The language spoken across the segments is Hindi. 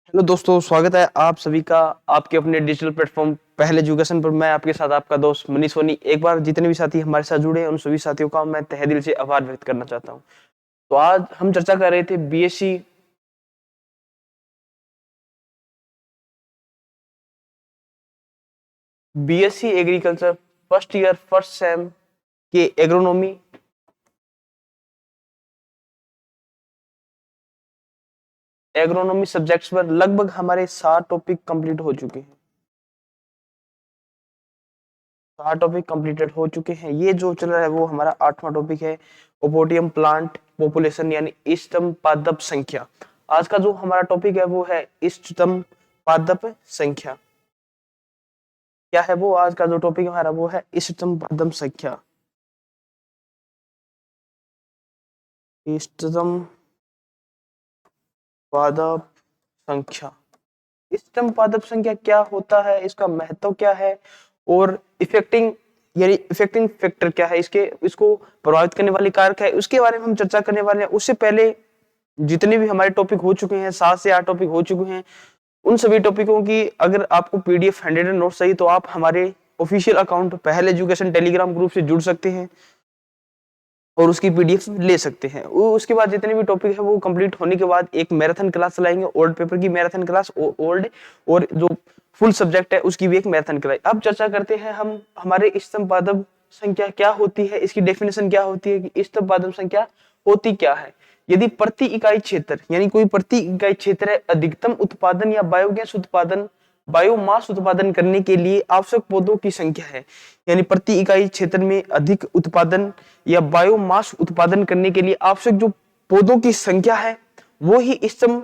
हेलो दोस्तों, स्वागत है आप सभी का आपके अपने डिजिटल प्लेटफॉर्म पहले एजुकेशन पर। मैं आपके साथ आपका दोस्त मनीष सोनी। एक बार जितने भी साथी हमारे साथ जुड़े हैं उन सभी साथियों का मैं तहे दिल से आभार व्यक्त करना चाहता हूं। तो आज हम चर्चा कर रहे थे BSc agriculture first year first sem के एग्रोनॉमी सब्जेक्ट्स पर लगभग हमारे 7 टॉपिक कंप्लीट हो चुके हैं। 7 टॉपिक कंप्लीटेड हो चुके हैं। ये जो चल रहा है वो हमारा 8वां टॉपिक है, ओपोडियम प्लांट पॉपुलेशन यानी इष्टतम पादप संख्या। आज का जो हमारा टॉपिक है वो है इष्टतम पादप संख्या। क्या है वो? आज का जो टॉपिक हमारा वो है इष्टतम पादप संख्या। इष्टतम पादप संख्या। इष्टतम पादप संख्या क्या होता है, इसका महत्व क्या है और इफेक्टिंग फैक्टर क्या है, इसको प्रभावित करने वाली कारक है, उसके बारे में हम चर्चा करने वाले हैं। उससे पहले जितने भी हमारे टॉपिक हो चुके हैं, 7 से 8 टॉपिक हो चुके हैं, उन सभी टॉपिकों की अगर आपको पीडीएफ हैंडेड नोट चाहिए तो आप हमारे ऑफिशियल अकाउंट पहले एजुकेशन टेलीग्राम ग्रुप से जुड़ सकते हैं और उसकी पीडीएफ ले सकते हैं। उसके बाद जितने भी टॉपिक है वो कंप्लीट होने के बाद एक मैराथन क्लास चलाएंगे, ओल्ड पेपर की मैराथन क्लास, ओल्ड और जो फुल सब्जेक्ट है उसकी भी एक मैराथन क्लास। अब चर्चा करते हैं हम हमारे इष्टतम पादप संख्या क्या होती है, इसकी डेफिनेशन क्या होती है कि इष्टतम पादप संख्या होती क्या है। यदि प्रति इकाई क्षेत्र यानी कोई प्रति इकाई क्षेत्र है अधिकतम उत्पादन या बायोगैस उत्पादन बायोमास उत्पादन करने के लिए आवश्यक पौधों की संख्या है, यानी प्रति इकाई क्षेत्र में अधिक उत्पादन या बायोमास उत्पादन करने के लिए आवश्यक जो पौधों की संख्या है वो ही इष्टतम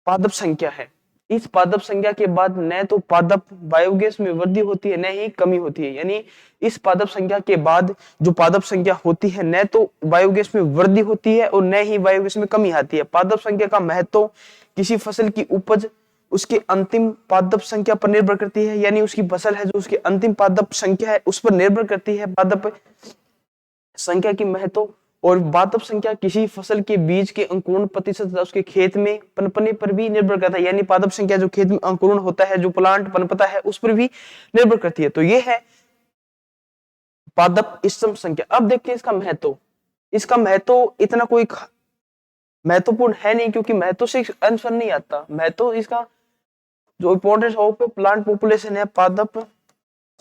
पादप संख्या है। इस पादप संख्या के बाद न तो पादप बायोगैस में वृद्धि होती है न ही कमी होती है, यानी इस पादप संख्या के बाद जो पादप संख्या होती है न तो बायोगैस में वृद्धि होती है और न ही बायोगैस में कमी आती है। पादप संख्या का महत्व किसी फसल की उपज उसके अंतिम पादप संख्या पर निर्भर करती है, यानी उसकी फसल है जो उसकी अंतिम पादप संख्या है उस पर निर्भर करती है पादप संख्या की महत्व। और पादप संख्या किसी फसल के बीज के अंकुरण प्रतिशत उसके खेत में पनपने पर भी निर्भर करता है, यानी पादप संख्या जो खेत में अंकुरण होता है, जो प्लांट पनपता है, उस पर भी निर्भर करती है। तो ये है पादप इष्टतम संख्या। अब देखते हैं इसका महत्व। इसका महत्व इतना कोई महत्वपूर्ण है नहीं, क्योंकि महत्व से आंसर नहीं आता। महत्व इसका जो इंपॉर्टेंस ऑफ प्लांट पॉपुलेशन है, पादप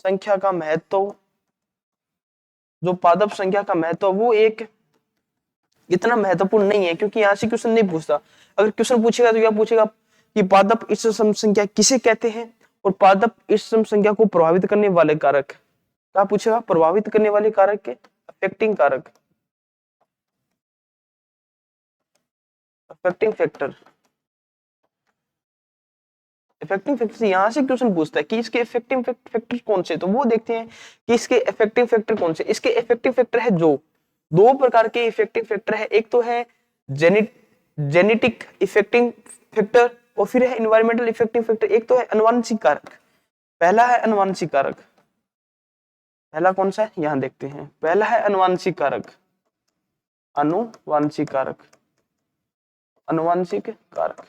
संख्या का महत्व, जो पादप संख्या का महत्व वो एक इतना महत्वपूर्ण नहीं है, क्योंकि यहाँ से क्वेश्चन नहीं पूछता। अगर क्वेश्चन पूछेगा तो क्या पूछेगा कि पादप इष्टतम संख्या किसे कहते हैं और पादप इष्टतम संख्या को प्रभावित करने वाले कारक। क्या पूछेगा? प्रभावित करने वाले कारक के अफेक्टिंग कारक, अफेक्टिंग फैक्टर। इफेक्टिव फैक्टर से यहाँ से क्वेश्चन पूछता है कि इसके इफेक्टिव फैक्टर कौन से, तो वो देखते हैं कि इसके इफेक्टिव फैक्टर कौन से। इसके इफेक्टिव फैक्टर है जो दो प्रकार के इफेक्टिव फैक्टर है, एक तो है जेनेटिक इफेक्टिंग फैक्टर और फिर है एनवायरमेंटल इफेक्टिव फैक्टर। एक तो है अनुवांशिक कारक। पहला है अनुवांशिक कारक। पहला कौन सा है यहाँ देखते हैं। पहला है अनुवांशिक कारक। अनुवांशिक कारक, अनुवांशिक कारक।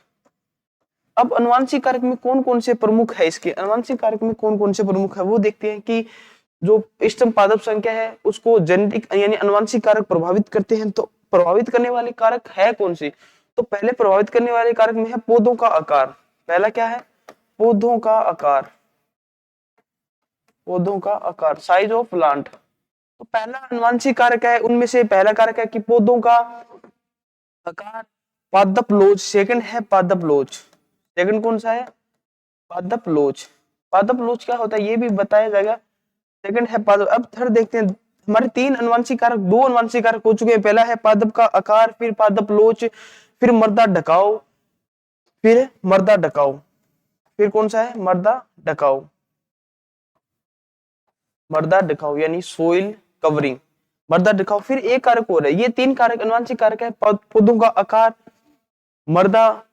अब अनुवांशिक कारक में कौन कौन से प्रमुख है, इसके अनुवांशिक कारक में कौन कौन से प्रमुख है वो देखते हैं कि जो इष्टतम पादप संख्या है उसको जेनेटिक यानी अनुवांशिक कारक प्रभावित करते हैं। तो प्रभावित करने वाले कारक है कौन सी? तो पहले प्रभावित करने वाले कारक में है पौधों का आकार। पहला क्या है? पौधों का आकार। पौधों का आकार, साइज ऑफ प्लांट। तो पहला अनुवांशिक कारक है, उनमें से पहला कारक है कि पौधों का आकार। पादप लोच सेकंड है, पादप लोच। सेकंड कौन सा है? पादप लोच। पादप लोच क्या होता है ये भी बताया जाएगा। सेकंड है पादप। अब थर्ड देखते हैं। हमारे 3 अनुवांशिक कारक, 2 अनुवांशिक कारक हो चुके हैं। पहला है पादप का आकार, फिर पादप लोच, फिर मर्दा ढकाव, फिर मर्दा ढकाव। फिर कौन सा है? मर्दा ढकाव। मर्दा ढकाव यानी सोइल कवरिंग, मर्दा ढकाव। फिर एक कारक और है। ये 3 कारक अनुवांशिक कारक है, पौधों का आकार, मर्दा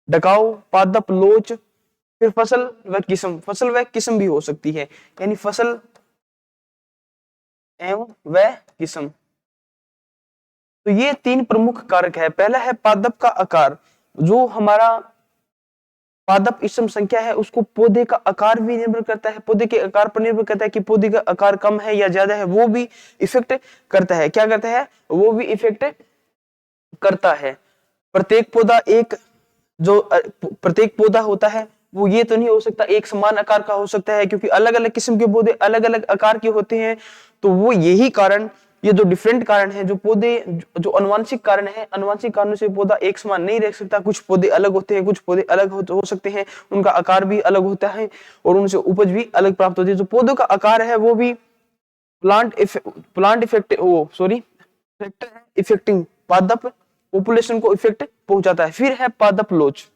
ढकाव, पादप लोच, फिर फसल व किस्म। फसल व किस्म भी हो सकती है, यानी फसल एवं व किस्म। तो ये 3 प्रमुख कारक है। पहला है पादप का आकार। जो हमारा पादप इष्टतम संख्या है उसको पौधे का आकार भी निर्भर करता है, पौधे के आकार पर निर्भर करता है कि पौधे का आकार कम है या ज्यादा है, वो भी इफेक्ट करता है। क्या करता है? वो भी इफेक्ट करता है। प्रत्येक पौधा एक जो प्रत्येक पौधा होता है वो ये तो नहीं हो सकता एक समान आकार का हो सकता है, क्योंकि अलग अलग किस्म के पौधे अलग अलग आकार के होते हैं। तो वो यही कारण, ये जो डिफरेंट कारण है, जो पौधे जो अनुवांशिक कारण है, अनुवांशिक कारणों से पौधा एक समान नहीं रह सकता। कुछ पौधे अलग होते हैं, कुछ पौधे अलग हो सकते हैं, उनका आकार भी अलग होता है और उनसे उपज भी अलग प्राप्त होती है। जो पौधों का आकार है वो भी प्लांट इफेक्ट फैक्टर है इफेक्टिंग पादप पॉपुलेशन को इफेक्ट पहुंचाता है। फिर है पादप लोच।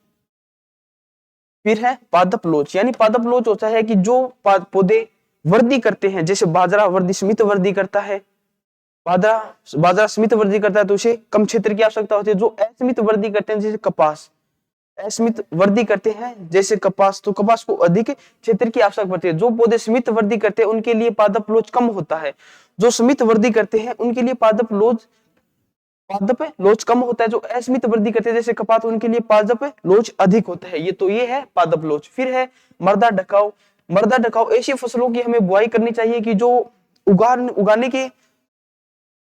यानी पादप लोच होता है कि जो पौधे वृद्धि करते हैं, जैसे बाजरा वृद्धि सीमित वृद्धि करता है, बाजरा सीमित वृद्धि करता है तो उसे कम क्षेत्र की आवश्यकता होती है। जो असीमित वृद्धि करते हैं जैसे कपास, असीमित वृद्धि करते हैं जैसे कपास, तो कपास को अधिक क्षेत्र की आवश्यकता पड़ती है। जो पौधे सीमित वृद्धि करते हैं उनके लिए पादप लोच कम होता है, जो सीमित वृद्धि करते हैं उनके लिए पादप लोच कम होता है। जो असीमित वृद्धि करते हैं जैसे कपास, उनके लिए पादप लोच अधिक होता है। ये है पादप लोच। फिर है मृदा ढकाव। मृदा ढकाव ऐसी फसलों की हमें बुआई करनी चाहिए कि जो उगाने के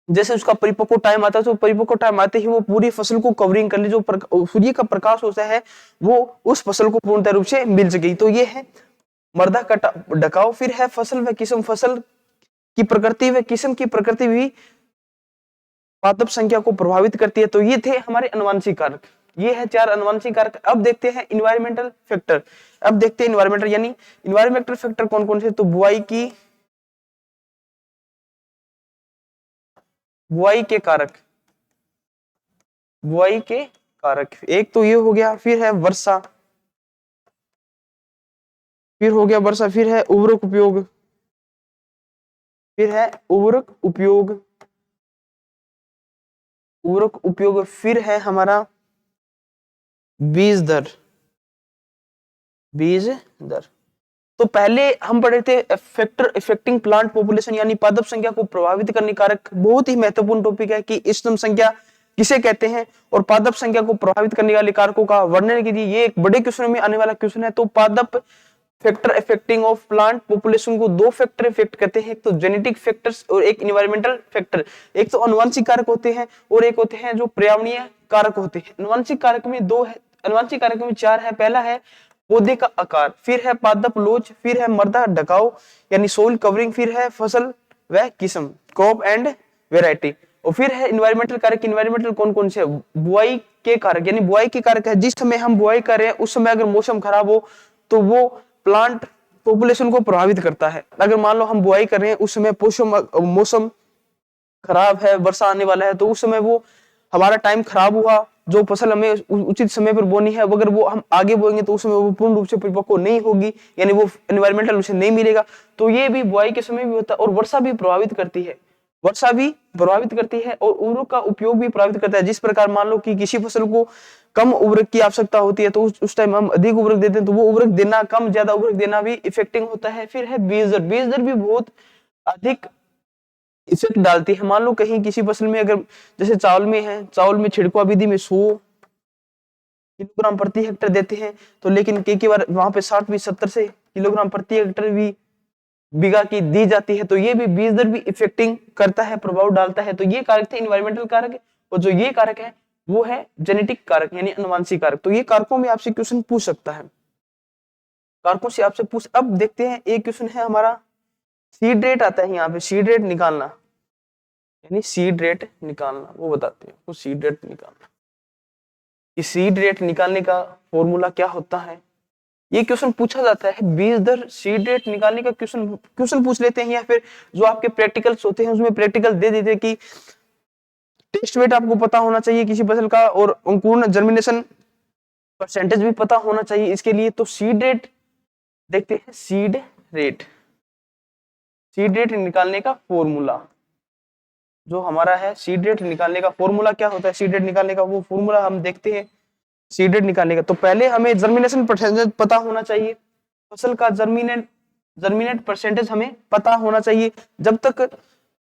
जैसे उसका परिपक्व टाइम आता है, तो परिपक्व टाइम आते ही वो पूरी फसल को कवरिंग कर ले, जो सूर्य का प्रकाश होता है वो उस फसल को पूर्णतः रूप से मिल सके। तो ये है मृदा का ढकाव। फिर है फसल व किस्म। फसल की प्रकृति व किस्म की प्रकृति भी पादप संख्या को प्रभावित करती है। तो ये थे हमारे अनुवांशिक कारक। ये है 4 अनुवांशिक कारक। अब देखते हैं इन्वायरमेंटल फैक्टर। यानी इन्वायरमेंटल फैक्टर कौन कौन से? तो बुआई के कारक एक तो ये हो गया। फिर है वर्षा, फिर हो गया वर्षा। फिर है उर्वरक उपयोग, फिर है हमारा बीज दर। तो पहले हम पढ़े थे फैक्टर इफेक्टिंग प्लांट पॉपुलेशन, यानी पादप संख्या को प्रभावित करने कारक। बहुत ही महत्वपूर्ण टॉपिक है कि इष्टतम संख्या किसे कहते हैं और पादप संख्या को प्रभावित करने वाले कारकों का वर्णन कीजिए। ये एक बड़े क्वेश्चन में आने वाला क्वेश्चन है। तो पादप factor affecting of plant population को 2 फैक्टर इफेक्ट करते हैं, एक तो जेनेटिक फैक्टर्स और एक एनवायरमेंटल फैक्टर। एक तो अनुवांशिक कारक होते हैं और एक होते हैं जो पर्यावरणीय कारक होते हैं। अनुवांशिक कारक में 2 है, अनुवांशिक कारक में 4 है। पहला है पौधे का आकार, फिर है पादप लोच, फिर है मृदा ढकाव यानी सोइल कवरिंग, फिर है फसल व किस्म क्रॉप एंड वेराइटी, और फिर है एनवायरमेंटल कारक। एनवायरमेंटल कौन कौन से? बुआई के कारक, यानी बुआई के कारक है जिस समय हम बुआई कर रहे हैं उस समय अगर मौसम खराब हो तो वो प्लांट पॉपुलेशन को प्रभावित करता है। अगर मान लो हम बुआई कर रहे हैं उस समय मौसम खराब है, वर्षा आने वाला है, तो उस समय वो हमारा टाइम खराब हुआ, जो फसल हमें उचित समय पर बोनी है अगर वो हम आगे बोएंगे तो उस समय वो पूर्ण रूप से परिपक्व नहीं होगी, यानी वो एनवायरमेंटल उसे नहीं मिलेगा। तो ये भी बुआई के समय भी होता है। और वर्षा भी प्रभावित करती है, और उर्वरक का उपयोग भी प्रभावित करता है। जिस प्रकार मान लो कि किसी फसल को कम उर्वरक की आवश्यकता होती है तो उस टाइम हम अधिक उर्वरक देते हैं, तो वो उर्वरक देना, कम ज्यादा उर्वरक देना भी इफेक्टिंग होता है। फिर है बीज दर। बीज दर भी बहुत अधिक इफेक्ट डालती है। मान लो कहीं किसी फसल में अगर जैसे चावल में है, चावल में छिड़काव विधि में 100 किलोग्राम प्रति हेक्टेयर देते हैं, तो लेकिन कई बार वहां पे 60-70 से किलोग्राम प्रति हेक्टेयर भी बीघा की दी जाती है। तो ये भी बीज दर भी इफेक्टिंग करता है, प्रभाव डालता है। तो ये कारक थे एनवायरमेंटल कारक, और जो ये कारक है वो है जेनेटिक कारक यानी अनुवांशिक कारक। तो ये कारकों में आपसे क्वेश्चन पूछ सकता है, कारकों से आपसे पूछ। अब देखते हैं एक क्वेश्चन है हमारा सीड रेट आता है यहाँ पे, सीड रेट निकालना, यानी सीड रेट निकालना, वो बताते हैं वो सीड रेट निकालना। कि सीड रेट निकालने का फॉर्मूला क्या होता है, ये क्वेश्चन पूछा जाता है। बीज दर सीड रेट निकालने का क्वेश्चन पूछ लेते हैं, या फिर जो आपके प्रैक्टिकल्स होते हैं उसमें प्रैक्टिकल दे देते हैं कि टेस्ट वेट आपको पता होना चाहिए किसी फसल का, और अंकुरण जर्मिनेशन परसेंटेज भी पता होना चाहिए इसके लिए। तो सीड रेट देखते हैं, सीड रेट निकालने का फॉर्मूला जो हमारा है, सीड रेट निकालने का फॉर्मूला क्या होता है, सीड रेट निकालने का वो फॉर्मूला हम देखते हैं। सीड रेट निकालने का तो पहले हमें जर्मिनेशन परसेंटेज पता होना चाहिए, फसल का जर्मिनेट परसेंटेज हमें पता होना चाहिए। जब तक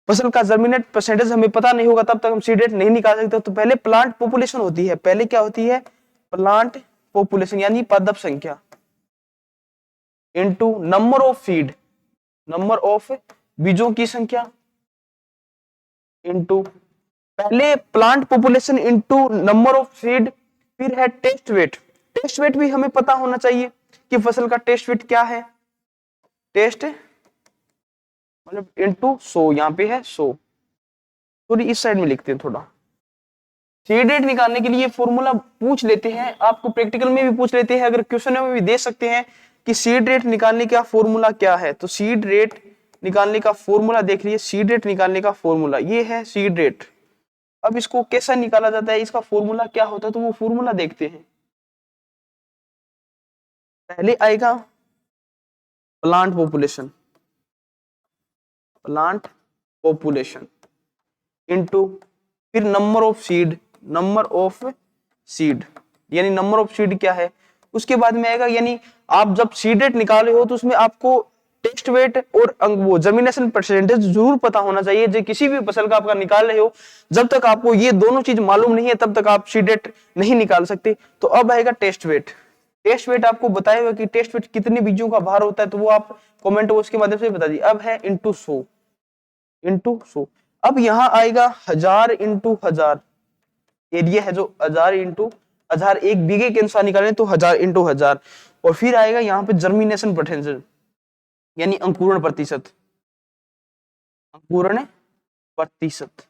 फसल का जर्मिनेट परसेंटेज हमें पता नहीं होगा तब तक हम सीड रेट नहीं निकाल सकते। तो पहले प्लांट पॉपुलेशन होती है, पहले क्या होती है, प्लांट पॉपुलेशन यानी पादप संख्या into number of seed, number of बीजों की संख्या इनटू पहले plant population into number of seed, फिर है टेस्ट वेट। टेस्ट वेट भी हमें पता होना चाहिए कि फसल का टेस्ट वेट क्या है, टेस्ट मतलब इनटू 100, यहाँ पे है 100, थोड़ी इस साइड में लिखते हैं थोड़ा। सीड रेट निकालने के लिए फॉर्मूला पूछ लेते हैं, आपको प्रैक्टिकल में भी पूछ लेते हैं, अगर क्वेश्चन में भी दे सकते हैं कि सीड रेट निकालने का फॉर्मूला क्या है। तो सीड रेट निकालने का फॉर्मूला देख लीजिए, सीड रेट निकालने का फॉर्मूला ये है सीड रेट। अब इसको कैसा निकाला जाता है, इसका फॉर्मूला क्या होता है, तो वो फॉर्मूला देखते हैं। पहले आएगा plant population, plant population into फिर number of seed, number of seed यानी नंबर ऑफ सीड क्या है, उसके बाद में आएगा, यानी आप जब सीड रेट निकाले हो तो उसमें आपको टेस्ट वेट और वो जर्मिनेशन परसेंटेज जरूर पता होना चाहिए। जो किसी भी फसल का आपका निकाल रहे हो, जब तक आपको ये दोनों चीज मालूम नहीं है तब तक आप सीड रेट नहीं निकाल सकते। तो अब आएगा टेस्ट वेट। टेस्ट वेट आपको बताएगा कि टेस्ट वेट कितने बीजों का भार होता है, तो वो आप कमेंट बॉक्स के माध्यम से बता दीजिए। अब है इनटू 100, इनटू 100। अब यहाँ आएगा 1000 इंटू 1000, एरिया है जो 1000 इंटू 1000, एक बीघे के अनुसार निकालें तो 1000 इंटू 1000। और फिर आएगा यहाँ पे जर्मिनेशन परसेंटेज यानी अंकुरण प्रतिशत, अंकुरण प्रतिशत।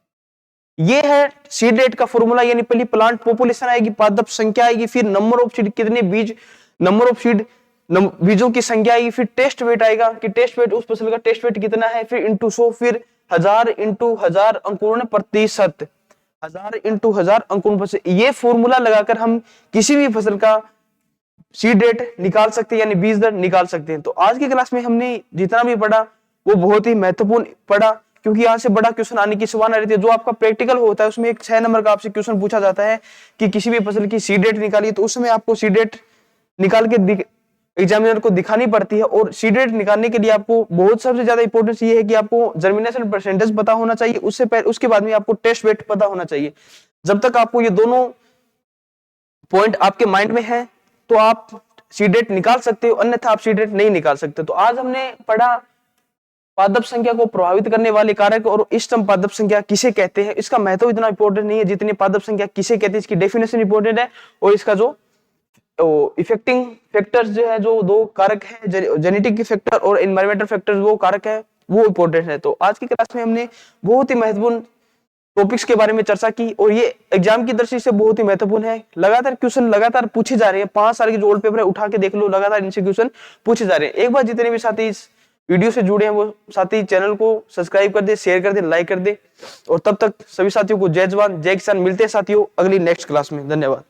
ये है सीड रेट का फॉर्मूला, यानी पहली प्लांट पॉपुलेशन आएगी, पादप संख्या आएगी, फिर नंबर ऑफ सीड कितने बीज, नंबर ऑफ सीड बीजों की संख्या आएगी, फिर टेस्ट वेट आएगा कि टेस्ट वेट उस फसल का टेस्ट वेट कितना है, फिर इंटू 100, फिर 1000 इंटू 1000 अंकुरण प्रतिशत, 1000 इंटू 1000 अंकुरण प्रतिशत। ये फॉर्मूला लगाकर हम किसी भी फसल का सीड रेट निकाल सकते हैं यानी बीज दर निकाल सकते हैं। तो आज की क्लास में हमने जितना भी पढ़ा वो बहुत ही महत्वपूर्ण पढ़ा, क्योंकि यहाँ से बड़ा क्वेश्चन आने की संभावना रहती है। जो आपका प्रैक्टिकल होता है उसमें एक 6 नंबर का आपसे क्वेश्चन पूछा जाता है कि किसी भी फसल की सीड रेट निकालिए, तो उसमें आपको सीड रेट निकाल के एग्जामिनर को दिखानी पड़ती है। और सीड रेट निकालने के लिए आपको बहुत सबसे ज्यादा इंपॉर्टेंस ये है कि आपको जर्मिनेशन परसेंटेज पता होना चाहिए, उससे पहले उसके बाद में आपको टेस्ट वेट पता होना चाहिए। जब तक आपको ये दोनों पॉइंट आपके माइंड में है तो आप सीड रेट निकाल सकते हो, अन्यथा आप सीड रेट नहीं निकाल सकते। तो आज हमने पढ़ा पादप संख्या को प्रभावित करने वाले कारक और इष्टतम पादप संख्या किसे कहते हैं। इसका महत्व इतना इंपॉर्टेंट नहीं है जितनी पादप संख्या किसे कहते हैं, इसकी डेफिनेशन इंपॉर्टेंट है। और इसका जो इफेक्टिंग फैक्टर्स जो है, जो दो कारक है, जेनेटिक फैक्टर और एनवायरमेंटल फैक्टर्स, वो कारक है, वो इंपॉर्टेंट है। तो आज की क्लास में हमने बहुत ही महत्वपूर्ण टॉपिक्स के बारे में चर्चा की और ये एग्जाम की दृष्टि से बहुत ही महत्वपूर्ण है। लगातार क्वेश्चन लगातार पूछे जा रहे हैं, 5 साल के जो ओल्ड पेपर है उठा के देख लो, लगातार इनसे क्वेश्चन पूछे जा रहे हैं। एक बार जितने भी साथी इस वीडियो से जुड़े हैं वो साथी चैनल को सब्सक्राइब कर दे, शेयर कर दे, लाइक कर दे। और तब तक सभी साथियों को जय जवान जय किसान। मिलते हैं साथियों अगली नेक्स्ट क्लास में। धन्यवाद।